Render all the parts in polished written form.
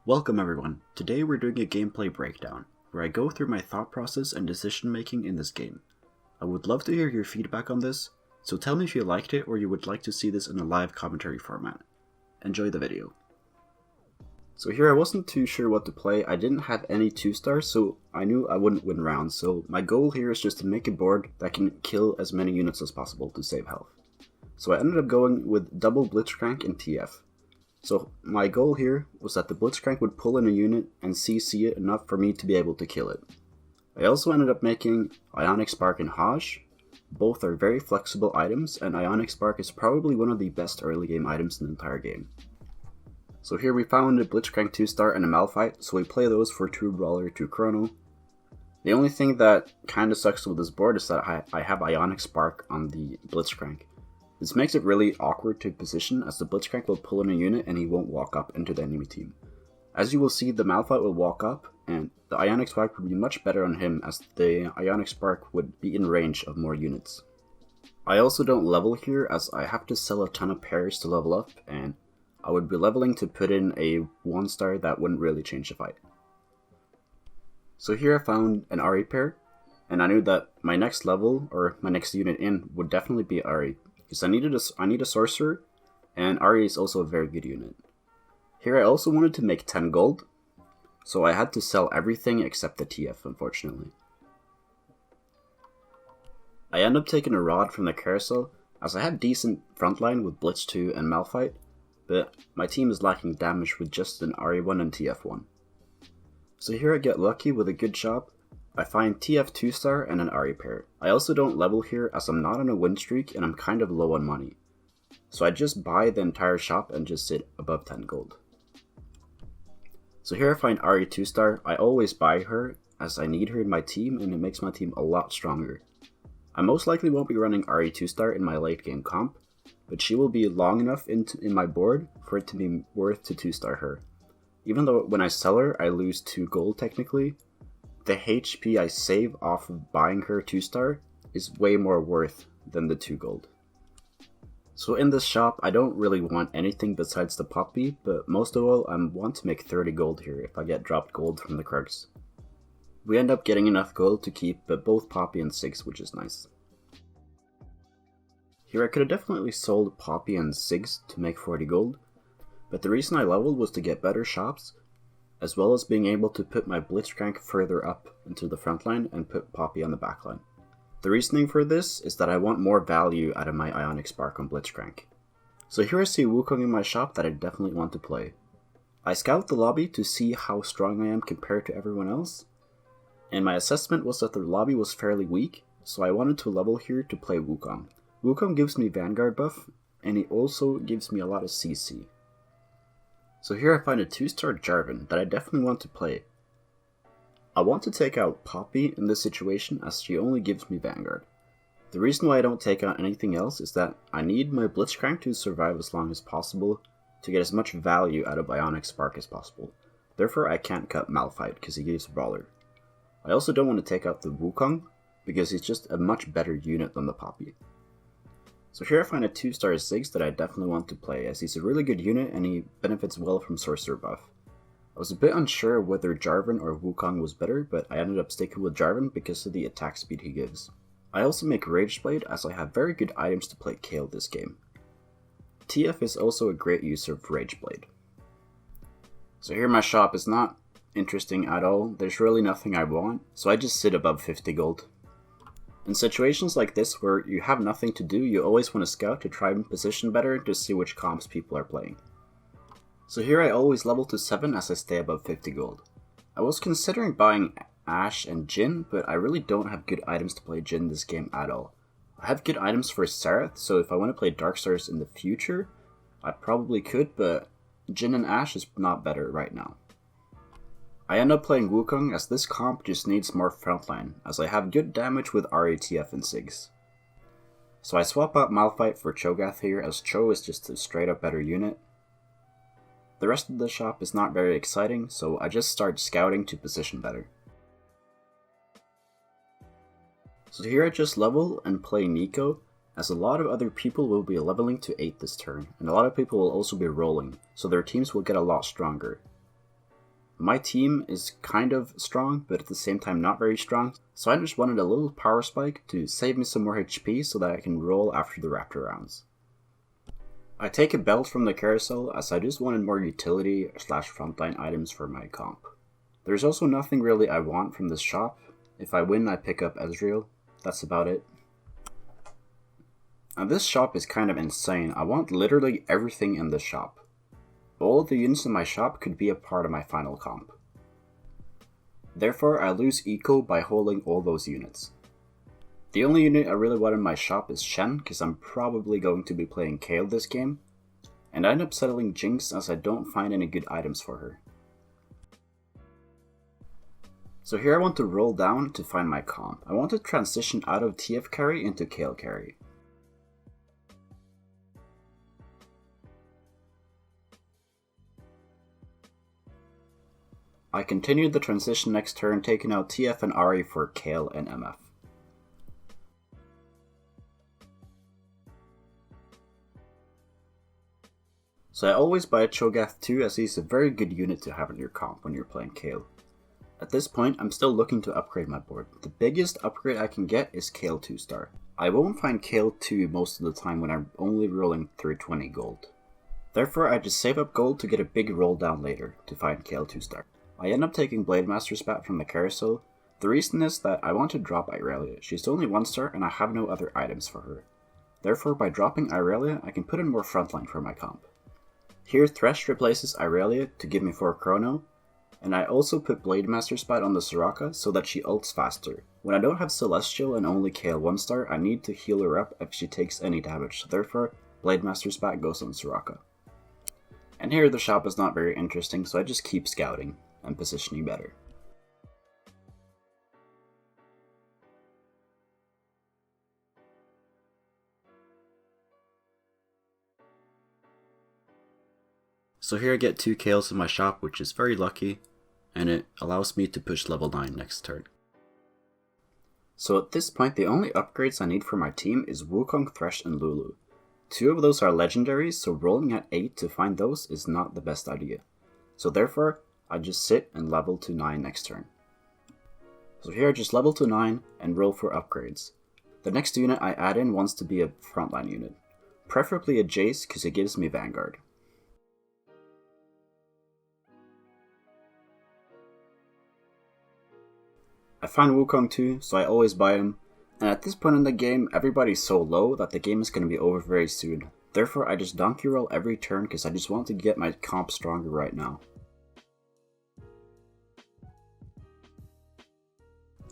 Welcome everyone. Today we're doing a gameplay breakdown, where I go through my thought process and decision making in this game. I would love to hear your feedback on this, so tell me if you liked it or you would like to see this in a live commentary format. Enjoy the video. So here I wasn't too sure what to play. I didn't have any 2-stars, so I knew I wouldn't win rounds, so my goal here is just to make a board that can kill as many units as possible to save health. So I ended up going with double Blitzcrank and TF. So my goal here was that the Blitzcrank would pull in a unit and CC it enough for me to be able to kill it. I also ended up making Ionic Spark and Haj. Both are very flexible items, and Ionic Spark is probably one of the best early game items in the entire game. So here we found a Blitzcrank 2-star and a Malphite, so we play those for 2 Brawler, 2 Chrono. The only thing that kinda sucks with this board is that I have Ionic Spark on the Blitzcrank. This makes it really awkward to position, as the Blitzcrank will pull in a unit and he won't walk up into the enemy team. As you will see, the Malphite will walk up, and the Ionic Spark would be much better on him, as the Ionic Spark would be in range of more units. I also don't level here, as I have to sell a ton of pairs to level up, and I would be leveling to put in a 1-star that wouldn't really change the fight. So here I found an Ahri pair, and I knew that my next level, or my next unit in, would definitely be Ahri. Because I need a sorcerer, and Ahri is also a very good unit. Here I also wanted to make 10 gold, so I had to sell everything except the TF, unfortunately. I ended up taking a rod from the carousel, as I had decent frontline with Blitz 2 and Malphite, but my team is lacking damage with just an Ahri 1 and TF 1. So here I get lucky with a good shop. I find TF 2-star and an Ahri pair. I also don't level here, as I'm not on a win streak and I'm kind of low on money. So I just buy the entire shop and just sit above 10 gold. So here I find Ahri 2-star. I always buy her, as I need her in my team and it makes my team a lot stronger. I most likely won't be running Ahri 2-star in my late game comp, but she will be long enough in my board for it to be worth to 2-star her. Even though when I sell her I lose 2 gold technically, the HP I save off of buying her 2-star is way more worth than the 2 gold. So in this shop, I don't really want anything besides the Poppy, but most of all, I want to make 30 gold here if I get dropped gold from the Krugs. We end up getting enough gold to keep both Poppy and Sigs, which is nice. Here I could have definitely sold Poppy and Sigs to make 40 gold, but the reason I leveled was to get better shops, as well as being able to put my Blitzcrank further up into the front line and put Poppy on the back line. The reasoning for this is that I want more value out of my Ionic Spark on Blitzcrank. So here I see Wukong in my shop that I definitely want to play. I scout the lobby to see how strong I am compared to everyone else, and my assessment was that the lobby was fairly weak, so I wanted to level here to play Wukong. Wukong gives me Vanguard buff, and he also gives me a lot of CC. So here I find a 2-star Jarvan that I definitely want to play. I want to take out Poppy in this situation, as she only gives me Vanguard. The reason why I don't take out anything else is that I need my Blitzcrank to survive as long as possible to get as much value out of Ionic Spark as possible. Therefore I can't cut Malphite because he gives Brawler. I also don't want to take out the Wukong because he's just a much better unit than the Poppy. So here I find a 2-star Ziggs that I definitely want to play, as he's a really good unit and he benefits well from Sorcerer buff. I was a bit unsure whether Jarvan or Wukong was better, but I ended up sticking with Jarvan because of the attack speed he gives. I also make Rageblade, as I have very good items to play Kayle this game. TF is also a great user of Rageblade. So here my shop is not interesting at all. There's really nothing I want, so I just sit above 50 gold. In situations like this where you have nothing to do, you always want to scout to try and position better to see which comps people are playing. So here I always level to 7 as I stay above 50 gold. I was considering buying Ashe and Jhin, but I really don't have good items to play Jhin this game at all. I have good items for Serath, so if I want to play Darkstars in the future, I probably could, but Jhin and Ashe is not better right now. I end up playing Wukong, as this comp just needs more frontline, as I have good damage with Ahri, TF, and Sigs. So I swap out Malphite for Cho'Gath here, as Cho is just a straight up better unit. The rest of the shop is not very exciting, so I just start scouting to position better. So here I just level and play Nico, as a lot of other people will be leveling to 8 this turn, and a lot of people will also be rolling, so their teams will get a lot stronger. My team is kind of strong, but at the same time not very strong, so I just wanted a little power spike to save me some more HP so that I can roll after the raptor rounds. I take a belt from the carousel as I just wanted more utility / frontline items for my comp. There's also nothing really I want from this shop. If I win, I pick up Ezreal. That's about it. Now this shop is kind of insane. I want literally everything in this shop. All of the units in my shop could be a part of my final comp. Therefore, I lose eco by holding all those units. The only unit I really want in my shop is Shen, because I'm probably going to be playing Kayle this game, and I end up settling Jinx as I don't find any good items for her. So here I want to roll down to find my comp. I want to transition out of TF carry into Kayle carry. I continued the transition next turn, taking out TF and Ahri for Kayle and MF. So I always buy a Cho'Gath 2 as he's a very good unit to have in your comp when you're playing Kayle. At this point, I'm still looking to upgrade my board. The biggest upgrade I can get is Kayle 2-star. I won't find Kayle 2 most of the time when I'm only rolling through 20 gold. Therefore, I just save up gold to get a big roll down later to find Kayle 2-star. I end up taking Grandmaster spat from the carousel. The reason is that I want to drop Irelia. She's only 1-star and I have no other items for her. Therefore, by dropping Irelia, I can put in more frontline for my comp. Here, Thresh replaces Irelia to give me 4 chrono, and I also put Grandmaster spat on the Soraka so that she ults faster. When I don't have Celestial and only Kayle 1-star, I need to heal her up if she takes any damage, so therefore, Grandmaster spat goes on Soraka. And here the shop is not very interesting, so I just keep scouting and positioning better. So here I get 2 Kayles in my shop, which is very lucky, and it allows me to push level 9 next turn. So at this point, the only upgrades I need for my team is Wukong, Thresh, and Lulu. 2 of those are legendaries, so rolling at 8 to find those is not the best idea. So therefore, I just sit and level to 9 next turn. So here I just level to 9 and roll for upgrades. The next unit I add in wants to be a frontline unit. Preferably a Jace because it gives me Vanguard. I find Wukong too, so I always buy him. And at this point in the game, everybody's so low that the game is going to be over very soon. Therefore, I just donkey roll every turn because I just want to get my comp stronger right now.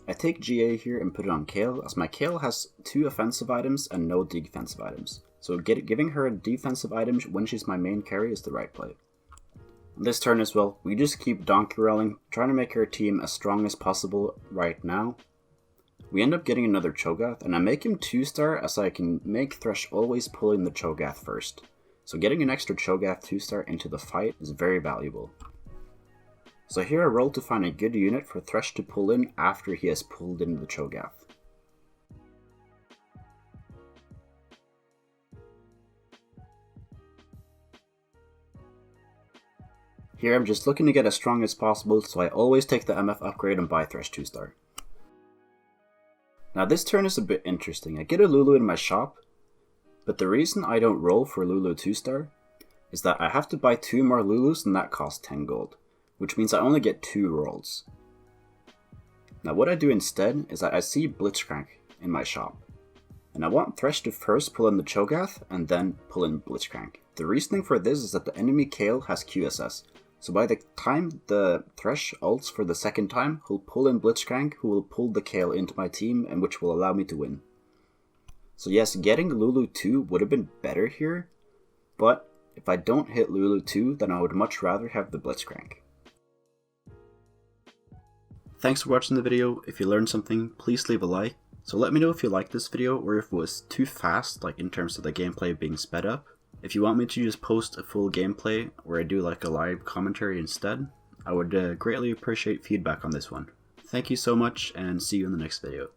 I take GA here and put it on Kayle, as my Kayle has 2 offensive items and no defensive items. So giving her a defensive item when she's my main carry is the right play. This turn as well, we just keep donkey rolling, trying to make our team as strong as possible right now. We end up getting another Cho'Gath, and I make him 2-star as I can make Thresh always pull in the Cho'Gath first. So getting an extra Cho'Gath 2-star into the fight is very valuable. So here I roll to find a good unit for Thresh to pull in after he has pulled in the Cho'Gath. Here I'm just looking to get as strong as possible, so I always take the MF upgrade and buy Thresh 2-star. Now this turn is a bit interesting. I get a Lulu in my shop, but the reason I don't roll for Lulu 2-star is that I have to buy 2 more Lulus and that costs 10 gold. Which means I only get 2 rolls. Now what I do instead is that I see Blitzcrank in my shop. And I want Thresh to first pull in the Cho'Gath and then pull in Blitzcrank. The reasoning for this is that the enemy Kayle has QSS. So by the time the Thresh ults for the second time, he'll pull in Blitzcrank, who will pull the Kayle into my team and which will allow me to win. So yes, getting Lulu 2 would have been better here. But if I don't hit Lulu 2, then I would much rather have the Blitzcrank. Thanks for watching the video. If you learned something, please leave a like. So let me know if you liked this video or if it was too fast, like in terms of the gameplay being sped up. If you want me to just post a full gameplay where I do like a live commentary instead, I would greatly appreciate feedback on this one. Thank you so much and see you in the next video.